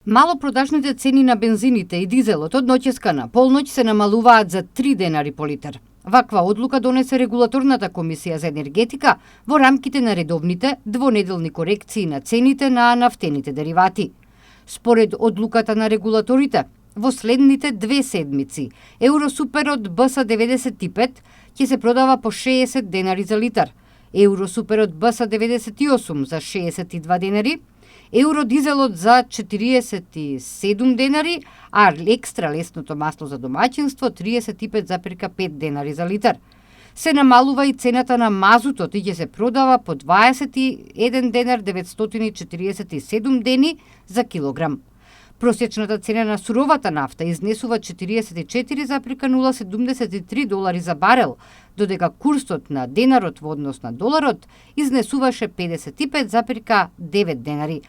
Малопродажните цени на бензините и дизелот од ноќеска на полноќ се намалуваат за 3 денари по литар. Ваква одлука донесе Регулаторната комисија за енергетика во рамките на редовните двонеделни корекции на цените на нафтените деривати. Според одлуката на регулаторите, во следните 2 седмици Евросуперот БС95 ќе се продава по 60 денари за литар, Евросуперот БС98 за 62 денари, Евродизелот за 47 денари, а екстра лесното масло за домаќинство 35,5 денари за литар. Се намалува и цената на мазутот и ќе се продава по 21 денар 947 дени за килограм. Просечната цена на суровата нафта изнесува 44,073 долари за барел, додека курсот на денарот во однос на доларот изнесуваше 55,9 денари.